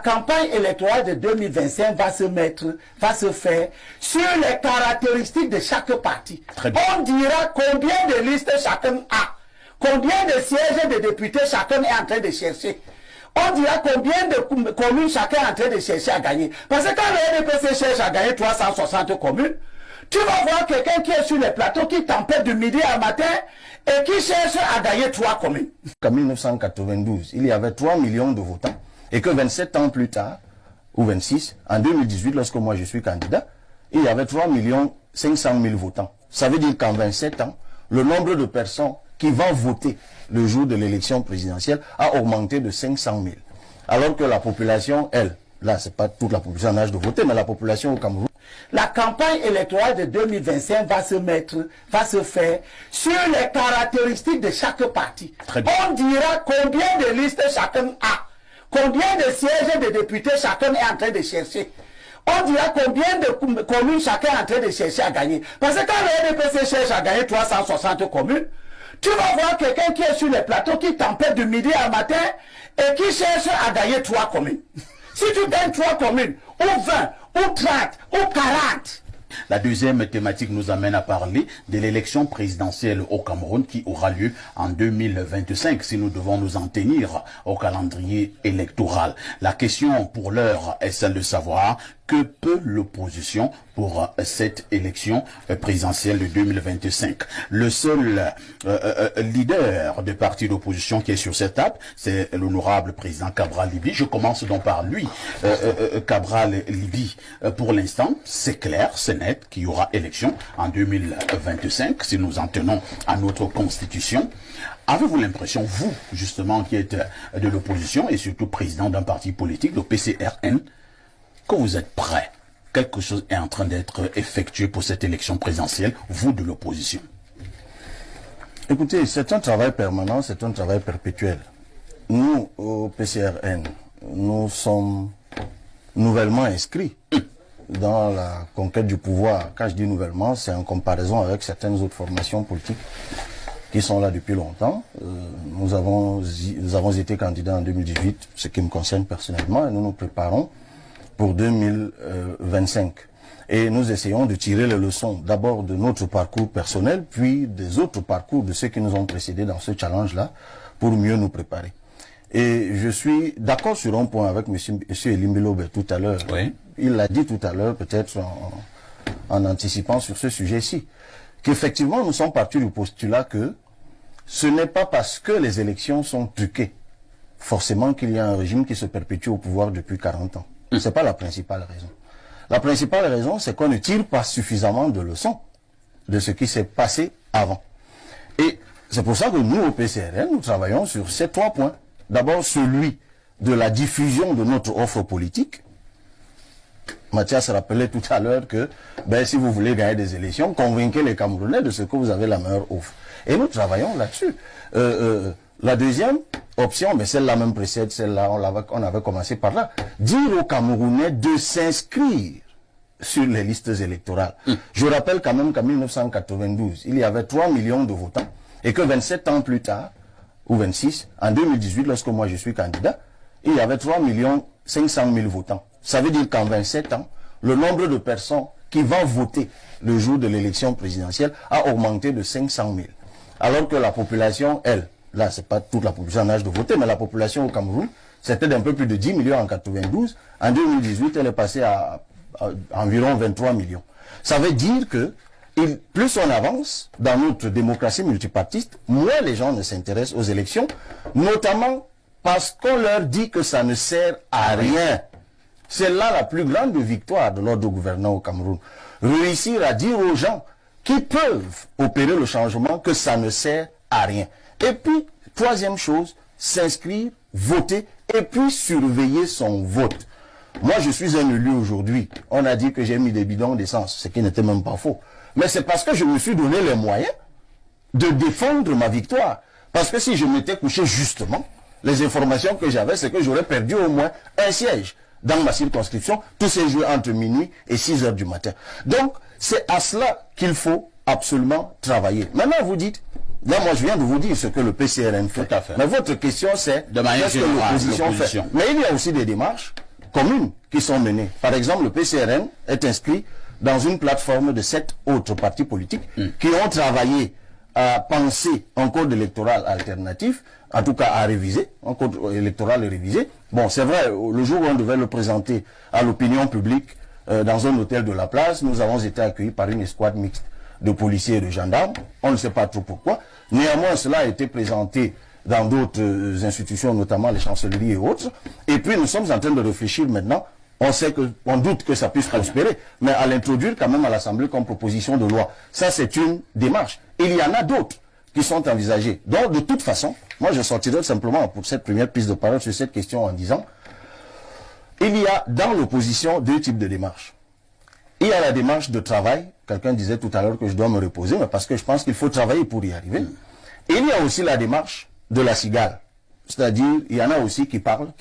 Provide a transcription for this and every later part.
campagne électorale de 2025 va se faire sur les caractéristiques de chaque parti. On dira combien de listes chacun a, combien de sièges de députés chacun est en train de chercher. On dira combien de communes chacun est en train de chercher à gagner. Parce que quand le RDPC cherche à gagner 360 communes, tu vas voir quelqu'un qui est sur les plateaux, qui tempête du midi à matin et qui cherche à gagner 3 communes. En 1992, il y avait 3 millions de votants et que 27 ans plus tard, ou 26, en 2018, lorsque moi je suis candidat, il y avait 3 500 000 votants. Ça veut dire qu'en 27 ans, le nombre de personnes qui vont voter le jour de l'élection présidentielle a augmenté de 500 000. Alors que la population, elle, là c'est pas toute la population en âge de voter, mais la population au Cameroun. La campagne électorale de 2025 va se faire sur les caractéristiques de chaque parti. On dira combien de listes chacun a, combien de sièges de députés chacun est en train de chercher. On dira combien de communes chacun est en train de chercher à gagner. Parce que quand le RDPC cherche à gagner 360 communes, tu vas voir quelqu'un qui est sur les plateaux, qui tempête du midi à matin et qui cherche à gagner 3 communes. Si tu gagnes 3 communes, ou 20, ou 30, ou 40. La deuxième thématique nous amène à parler de l'élection présidentielle au Cameroun qui aura lieu en 2025 si nous devons nous en tenir au calendrier électoral. La question pour l'heure est celle de savoir que peut l'opposition pour cette élection présidentielle de 2025. Le seul leader des partis d'opposition qui est sur cette table, c'est l'honorable président Cabral Libye. Je commence donc par lui. Cabral Libye, pour l'instant, c'est clair, c'est net qu'il y aura élection en 2025 si nous en tenons à notre constitution. Avez-vous l'impression, vous, justement, qui êtes de l'opposition et surtout président d'un parti politique, le PCRN, que vous êtes prêt? Quelque chose est en train d'être effectué pour cette élection présidentielle, vous de l'opposition? Écoutez, c'est un travail permanent, c'est un travail perpétuel. Nous, au PCRN, nous sommes nouvellement inscrits dans la conquête du pouvoir. Quand je dis nouvellement, c'est en comparaison avec certaines autres formations politiques qui sont là depuis longtemps. Nous avons été candidats en 2018, ce qui me concerne personnellement, et nous nous préparons pour 2025. Et nous essayons de tirer les leçons d'abord de notre parcours personnel, puis des autres parcours de ceux qui nous ont précédés dans ce challenge-là, pour mieux nous préparer. Et je suis d'accord sur un point avec M. Elimbilobe tout à l'heure. Oui. Il l'a dit tout à l'heure, peut-être en anticipant sur ce sujet-ci, qu'effectivement nous sommes partis du postulat que ce n'est pas parce que les élections sont truquées, forcément qu'il y a un régime qui se perpétue au pouvoir depuis 40 ans. C'est pas la principale raison. La principale raison, c'est qu'on ne tire pas suffisamment de leçons de ce qui s'est passé avant. Et c'est pour ça que nous, au PCRN, nous travaillons sur ces 3 points. D'abord, celui de la diffusion de notre offre politique. Mathias rappelait tout à l'heure que si vous voulez gagner des élections, convainquez les Camerounais de ce que vous avez la meilleure offre. Et nous travaillons là-dessus. La deuxième option, mais celle-là même précède, celle-là, on avait commencé par là. Dire aux Camerounais de s'inscrire sur les listes électorales. Je rappelle quand même qu'en 1992, il y avait 3 millions de votants et que 27 ans plus tard, ou 26, en 2018, lorsque moi je suis candidat, il y avait 3 500 000 votants. Ça veut dire qu'en 27 ans, le nombre de personnes qui vont voter le jour de l'élection présidentielle a augmenté de 500 000. Alors que la population, elle, là c'est pas toute la population en âge de voter, mais la population au Cameroun, c'était d'un peu plus de 10 millions en 92. En 2018, elle est passée à environ 23 millions. Ça veut dire que plus on avance dans notre démocratie multipartiste, moins les gens ne s'intéressent aux élections, notamment parce qu'on leur dit que ça ne sert à rien. C'est là la plus grande victoire de l'ordre gouvernant au Cameroun. Réussir à dire aux gens qui peuvent opérer le changement que ça ne sert à rien. Et puis, troisième chose, s'inscrire, voter et puis surveiller son vote. Moi, je suis un élu aujourd'hui. On a dit que j'ai mis des bidons d'essence, ce qui n'était même pas faux. Mais c'est parce que je me suis donné les moyens de défendre ma victoire. Parce que si je m'étais couché justement, les informations que j'avais, c'est que j'aurais perdu au moins un siège dans ma circonscription, tous ces jours entre minuit et 6 heures du matin. Donc, c'est à cela qu'il faut absolument travailler. Maintenant, vous dites, là, moi, je viens de vous dire ce que le PCRN fait. Tout à fait. Mais votre question, c'est, de manière qu'est-ce que l'opposition fait? Mais il y a aussi des démarches communes qui sont menées. Par exemple, le PCRN est inscrit dans une plateforme de 7 autres partis politiques qui ont travaillé à penser un code électoral alternatif, en tout cas à réviser, un code électoral révisé. Bon, c'est vrai, le jour où on devait le présenter à l'opinion publique dans un hôtel de la place, nous avons été accueillis par une escouade mixte de policiers et de gendarmes. On ne sait pas trop pourquoi. Néanmoins, cela a été présenté dans d'autres institutions, notamment les chancelleries et autres. Et puis, nous sommes en train de réfléchir maintenant. On doute que ça puisse prospérer, mais à l'introduire quand même à l'Assemblée comme proposition de loi. Ça, c'est une démarche. Il y en a d'autres qui sont envisagées. Donc, de toute façon, moi, je sortirai simplement pour cette première prise de parole sur cette question en disant, il y a dans l'opposition 2 types de démarches. Il y a la démarche de travail. Quelqu'un disait tout à l'heure que je dois me reposer, mais parce que je pense qu'il faut travailler pour y arriver. Et il y a aussi la démarche de la cigale. C'est-à-dire, il y en a aussi qui parlent.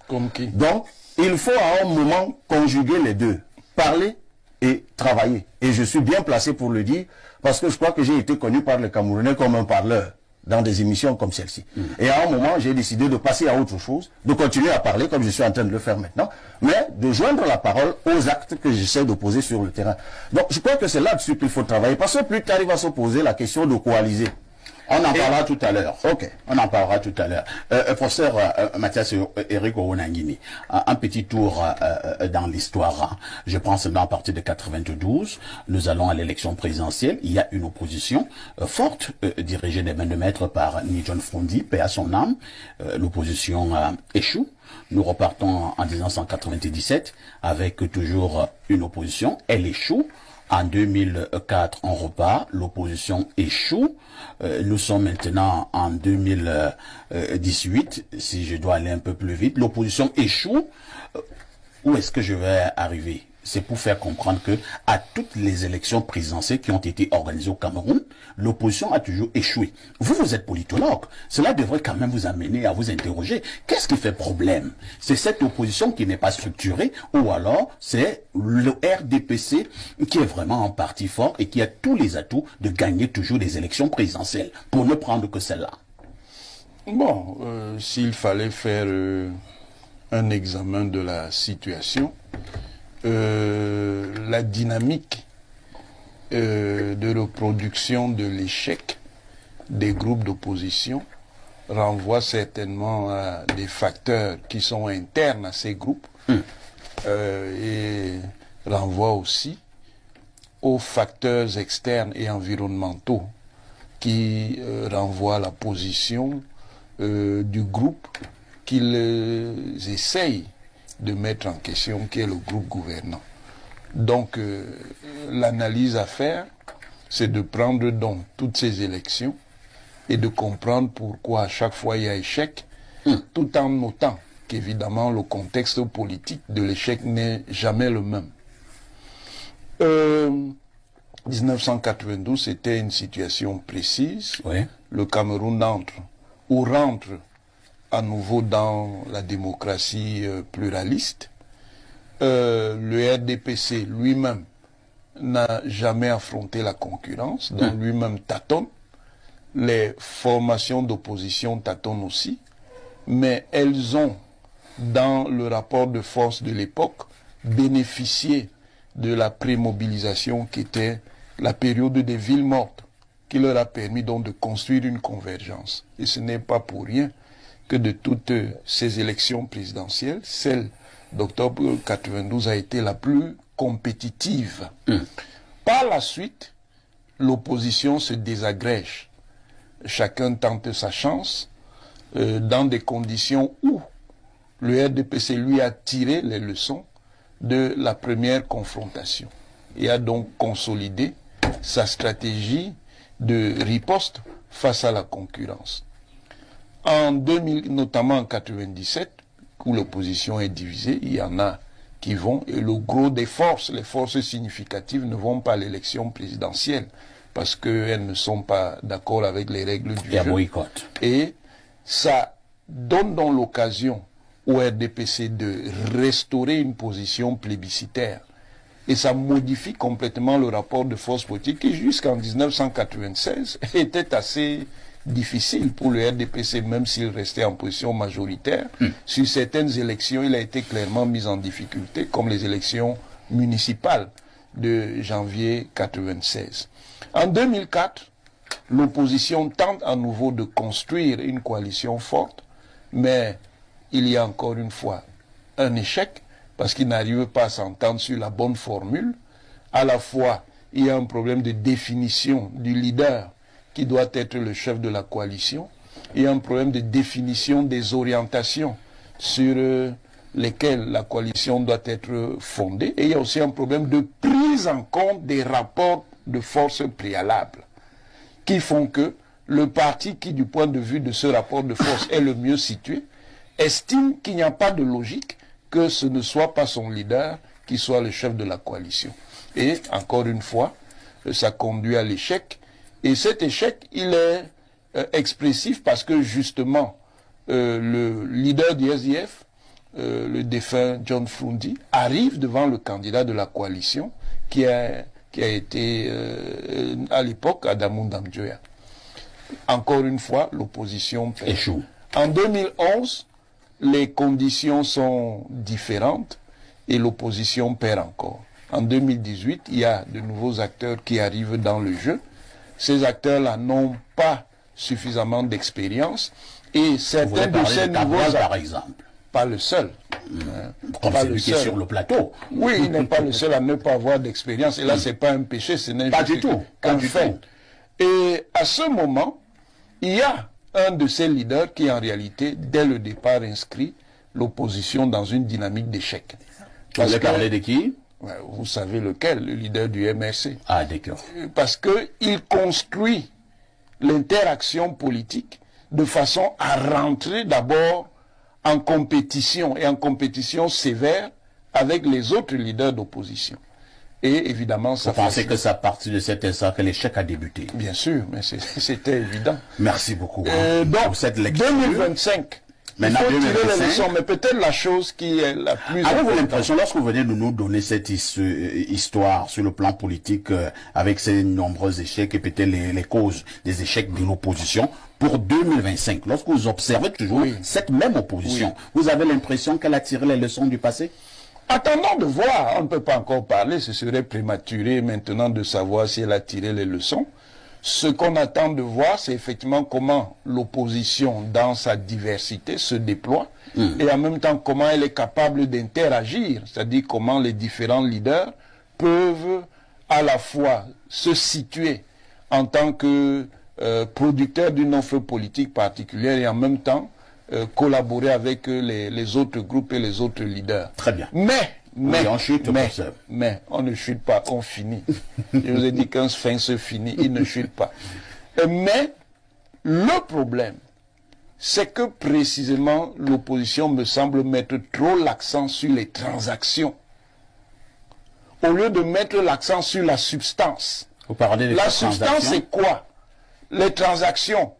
Comme qui? Donc, il faut à un moment conjuguer les deux. Parler et travailler. Et je suis bien placé pour le dire, parce que je crois que j'ai été connu par les Camerounais comme un parleur dans des émissions comme celle-ci. Et à un moment, j'ai décidé de passer à autre chose, de continuer à parler comme je suis en train de le faire maintenant, mais de joindre la parole aux actes que j'essaie de poser sur le terrain. Donc, je crois que c'est là-dessus qu'il faut travailler, parce que plus tard, il va se poser la question de coaliser. On en parlera tout à l'heure. Ok. On en parlera tout à l'heure. Professeur Mathias Eric Ouonangini, un petit tour dans l'histoire. Je pense maintenant à partir de 92, nous allons à l'élection présidentielle. Il y a une opposition forte, dirigée des mains de maître par Ni John Frondi, paix à son âme. L'opposition échoue. Nous repartons en 1997 avec toujours une opposition. Elle échoue. En 2004, on repart, l'opposition échoue. Nous sommes maintenant en 2018, si je dois aller un peu plus vite. L'opposition échoue. Où est-ce que je vais arriver? C'est pour faire comprendre que à toutes les élections présidentielles qui ont été organisées au Cameroun, l'opposition a toujours échoué. Vous êtes politologue. Cela devrait quand même vous amener à vous interroger. Qu'est-ce qui fait problème? C'est cette opposition qui n'est pas structurée, ou alors c'est le RDPC qui est vraiment un parti fort et qui a tous les atouts de gagner toujours les élections présidentielles, pour ne prendre que celle-là. Bon, s'il fallait faire un examen de la situation, la dynamique de reproduction de l'échec des groupes d'opposition renvoie certainement à des facteurs qui sont internes à ces groupes et renvoie aussi aux facteurs externes et environnementaux qui renvoient à la position du groupe qu'ils essayent de mettre en question, qui est le groupe gouvernant. Donc, l'analyse à faire, c'est de prendre donc toutes ces élections et de comprendre pourquoi à chaque fois il y a échec, tout en notant qu'évidemment le contexte politique de l'échec n'est jamais le même. 1992, c'était une situation précise. Oui. Le Cameroun rentre à nouveau dans la démocratie pluraliste. Le RDPC lui-même n'a jamais affronté la concurrence, donc lui-même tâtonne. Les formations d'opposition tâtonnent aussi, mais elles ont, dans le rapport de force de l'époque, bénéficié de la prémobilisation qui était la période des villes mortes, qui leur a permis donc de construire une convergence. Et ce n'est pas pour rien que de toutes ces élections présidentielles, celle d'octobre 92 a été la plus compétitive. Par la suite, l'opposition se désagrège. Chacun tente sa chance dans des conditions où le RDPC lui a tiré les leçons de la première confrontation et a donc consolidé sa stratégie de riposte face à la concurrence. En 2000, notamment en 97, où l'opposition est divisée, il y en a qui vont, et le gros des forces, les forces significatives ne vont pas à l'élection présidentielle parce qu'elles ne sont pas d'accord avec les règles du jeu. Boycott. Et ça donne donc l'occasion au RDPC de restaurer une position plébiscitaire. Et ça modifie complètement le rapport de force politique qui, jusqu'en 1996, était assez difficile pour le RDPC, même s'il restait en position majoritaire. Sur certaines élections, il a été clairement mis en difficulté, comme les élections municipales de janvier 96. En 2004, l'opposition tente à nouveau de construire une coalition forte, mais il y a encore une fois un échec, parce qu'ils n'arrivent pas à s'entendre sur la bonne formule. À la fois, il y a un problème de définition du leader qui doit être le chef de la coalition. Il y a un problème de définition des orientations sur lesquelles la coalition doit être fondée. Et il y a aussi un problème de prise en compte des rapports de force préalables qui font que le parti qui, du point de vue de ce rapport de force, est le mieux situé, estime qu'il n'y a pas de logique que ce ne soit pas son leader qui soit le chef de la coalition. Et, encore une fois, ça conduit à l'échec. Et cet échec, il est expressif parce que, justement, le leader du SDF, le défunt John Frundi, arrive devant le candidat de la coalition qui a été, à l'époque, Adamou Ndamdjoya. Encore une fois, l'opposition échoue. En 2011, les conditions sont différentes et l'opposition perd encore. En 2018, il y a de nouveaux acteurs qui arrivent dans le jeu. Ces acteurs-là n'ont pas suffisamment d'expérience et certains de ces nouveaux acteurs, par exemple, pas le seul. Comme celui qui est sur le plateau. Oui, il n'est pas le seul à ne pas avoir d'expérience. Et là, c'est pas un péché, ce n'est pas du tout qu'un fait. Et à ce moment, il y a un de ces leaders qui, en réalité, dès le départ, inscrit l'opposition dans une dynamique d'échec. Vous voulez parler de qui? Vous savez lequel, le leader du MRC. Ah, d'accord. Parce qu'il construit l'interaction politique de façon à rentrer d'abord en compétition, et en compétition sévère avec les autres leaders d'opposition. Et évidemment, ça... Vous pensez que c'est à partir de cet instant que l'échec a débuté? Bien sûr, mais c'était évident. Merci beaucoup. Donc, pour cette lecture. 2025... Maintenant, il faut tirer les leçons, mais peut-être la chose qui est la plus importante. Avez-vous l'impression, lorsque vous venez de nous donner cette histoire sur le plan politique, avec ces nombreux échecs et peut-être les causes des échecs de l'opposition, pour 2025, lorsque vous observez toujours cette même opposition, vous avez l'impression qu'elle a tiré les leçons du passé? Attendons de voir, on ne peut pas encore parler, ce serait prématuré maintenant de savoir si elle a tiré les leçons. Ce qu'on attend de voir, c'est effectivement comment l'opposition, dans sa diversité, se déploie, et en même temps comment elle est capable d'interagir, c'est-à-dire comment les différents leaders peuvent à la fois se situer en tant que producteurs d'une offre politique particulière et en même temps collaborer avec les autres groupes et les autres leaders. Très bien. Mais on ne chute pas, on finit. Je vous ai dit qu'un sphinx se finit, il ne chute pas. Mais le problème, c'est que précisément l'opposition me semble mettre trop l'accent sur les transactions, au lieu de mettre l'accent sur la substance. Vous parlez de la substance, c'est quoi? Les transactions,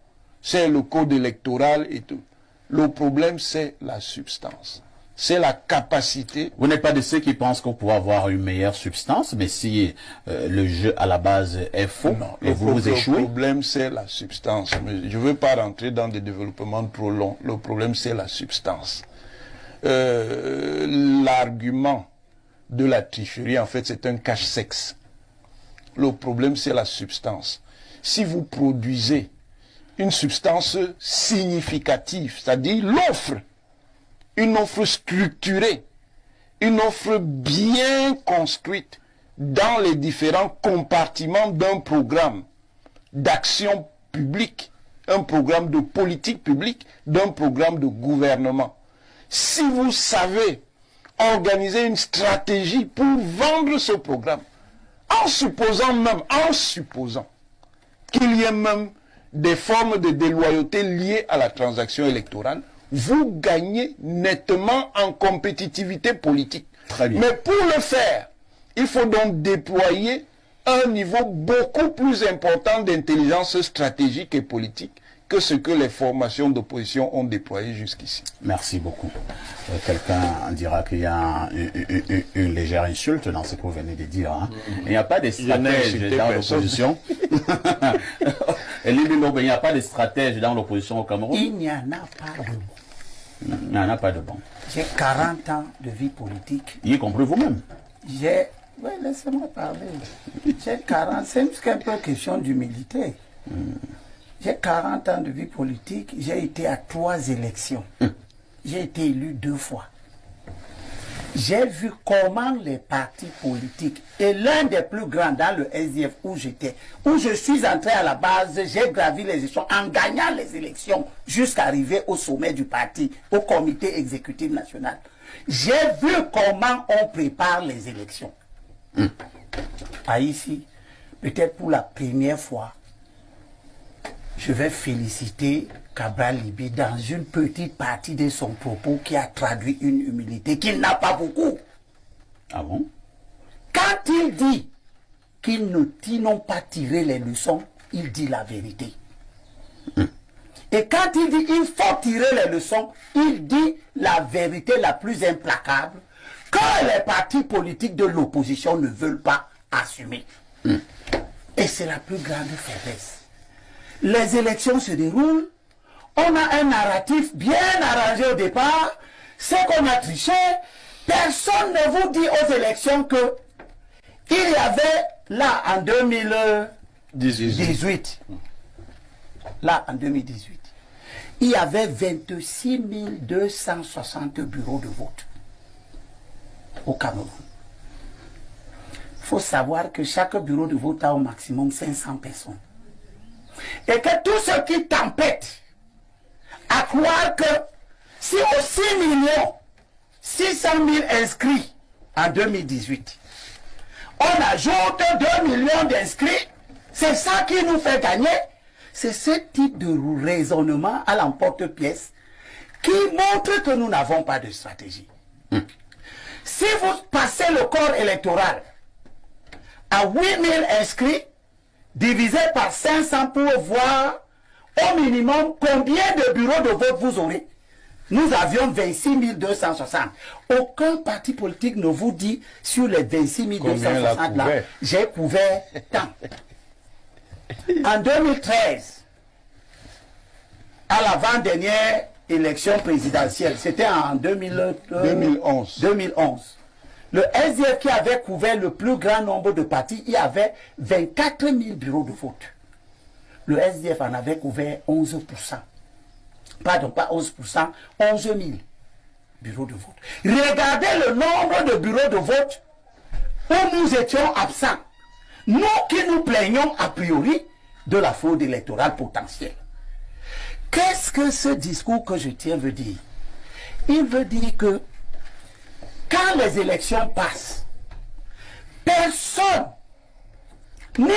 c'est le code électoral et tout. Le problème, c'est la substance. C'est la capacité... Vous n'êtes pas de ceux qui pensent qu'on pourra avoir une meilleure substance, mais si le jeu à la base est faux, non, et vous échouez... Le problème, c'est la substance. Mais je ne veux pas rentrer dans des développements trop longs. Le problème, c'est la substance. L'argument de la tricherie, en fait, c'est un cache-sexe. Le problème, c'est la substance. Si vous produisez une substance significative, c'est-à-dire l'offre, une offre structurée, une offre bien construite dans les différents compartiments d'un programme d'action publique, un programme de politique publique, d'un programme de gouvernement. Si vous savez organiser une stratégie pour vendre ce programme, en supposant qu'il y ait même des formes de déloyauté liées à la transaction électorale, vous gagnez nettement en compétitivité politique. Très bien. Mais pour le faire, il faut donc déployer un niveau beaucoup plus important d'intelligence stratégique et politique que ce que les formations d'opposition ont déployé jusqu'ici. Merci beaucoup. Quelqu'un dira qu'il y a une légère insulte dans ce que vous venez de dire. Hein. Il n'y a pas de stratège dans l'opposition. Il n'y a pas de stratège dans l'opposition au Cameroun. Il n'y en a pas de bon. Il n'y en a pas de bon. J'ai 40 ans de vie politique. Y compris vous-même. J'ai... Oui, laissez-moi parler. J'ai 40... C'est un peu question d'humilité. J'ai 40 ans de vie politique. J'ai été à 3 élections. J'ai été élu 2 fois. J'ai vu comment les partis politiques, et l'un des plus grands dans le SDF où j'étais, où je suis entré à la base, j'ai gravi les échelons en gagnant les élections jusqu'à arriver au sommet du parti, au comité exécutif national. J'ai vu comment on prépare les élections. Ici, peut-être pour la première fois, je vais féliciter Cabral Libye dans une petite partie de son propos qui a traduit une humilité qu'il n'a pas beaucoup. Ah bon? Quand il dit qu'ils n'ont pas tiré les leçons, il dit la vérité. Et quand il dit qu'il faut tirer les leçons, il dit la vérité la plus implacable que les partis politiques de l'opposition ne veulent pas assumer. Et c'est la plus grande faiblesse. Les élections se déroulent, on a un narratif bien arrangé au départ, c'est qu'on a triché, personne ne vous dit aux élections que il y avait là en 2018, là en 2018, il y avait 26 260 bureaux de vote au Cameroun. Il faut savoir que chaque bureau de vote a au maximum 500 personnes. Et que tous ceux qui tempêtent à croire que si aux 6 600 000 inscrits en 2018, on ajoute 2 millions d'inscrits, c'est ça qui nous fait gagner. C'est ce type de raisonnement à l'emporte-pièce qui montre que nous n'avons pas de stratégie. Si vous passez le corps électoral à 8 000 inscrits, divisé par 500 pour voir au minimum combien de bureaux de vote vous aurez. Nous avions 26 260. Aucun parti politique ne vous dit sur les 26 260 là, j'ai couvert tant. En 2013, à l'avant-dernière élection présidentielle, c'était en 2011. Le SDF qui avait couvert le plus grand nombre de partis, il y avait 24 000 bureaux de vote. Le SDF en avait couvert 11%. Pardon, pas 11%, 11 000 bureaux de vote. Regardez le nombre de bureaux de vote où nous étions absents. Nous qui nous plaignons a priori de la fraude électorale potentielle. Qu'est-ce que ce discours que je tiens veut dire? Il veut dire que quand les élections passent, personne, ni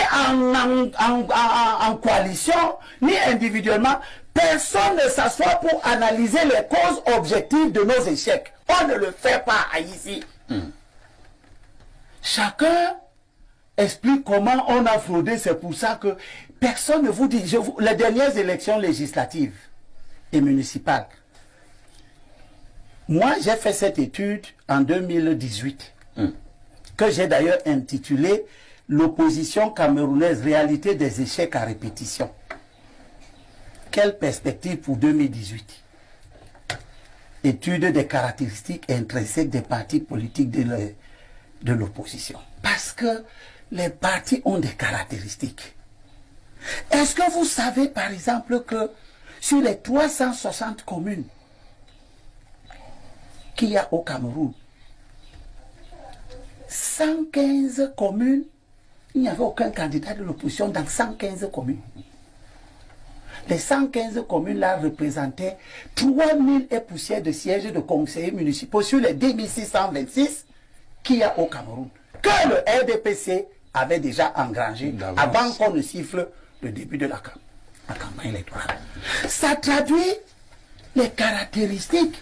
en coalition, ni individuellement, personne ne s'assoit pour analyser les causes objectives de nos échecs. On ne le fait pas ici. Chacun explique comment on a fraudé. C'est pour ça que personne ne vous dit. Les dernières élections législatives et municipales, moi, j'ai fait cette étude en 2018, que j'ai d'ailleurs intitulée « L'opposition camerounaise, réalité des échecs à répétition ». Quelle perspective pour 2018? Étude des caractéristiques intrinsèques des partis politiques de l'opposition. Parce que les partis ont des caractéristiques. Est-ce que vous savez, par exemple, que sur les 360 communes qu'il y a au Cameroun, 115 communes, il n'y avait aucun candidat de l'opposition dans 115 communes. Les 115 communes-là représentaient 3000 et poussières de sièges de conseillers municipaux sur les 2626 qu'il y a au Cameroun, que le RDPC avait déjà engrangé avant qu'on ne siffle le début de la campagne électorale. Ça traduit les caractéristiques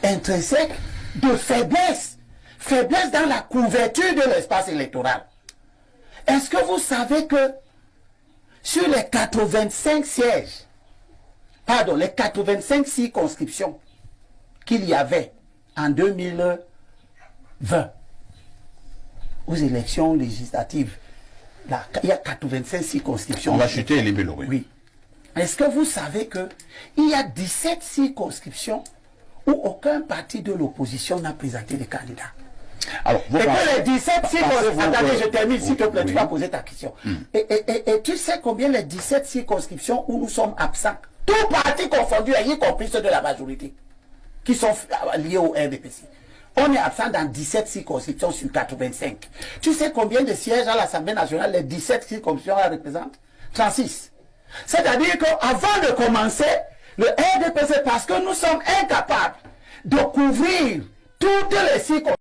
intrinsèque de faiblesse, faiblesse dans la couverture de l'espace électoral. Est-ce que vous savez que sur les 85 sièges pardon, les 85 circonscriptions qu'il y avait en 2020 aux élections législatives, là, il y a 85 circonscriptions. On va chuter les Libello, oui. Oui. Est-ce que vous savez que il y a 17 circonscriptions où aucun parti de l'opposition n'a présenté de candidat? Alors, Et que les 17 circonscriptions... Attendez, je termine, s'il te plaît, oui. tu vas poser ta question. Et tu sais combien les 17 circonscriptions où nous sommes absents, tous partis confondus, y compris ceux de la majorité, qui sont liés au RDPC. On est absent dans 17 circonscriptions sur 85. Tu sais combien de sièges à l'Assemblée nationale les 17 circonscriptions représentent? 36. C'est-à-dire qu'avant de commencer, le RDPC, parce que nous sommes incapables de couvrir toutes les circonscriptions,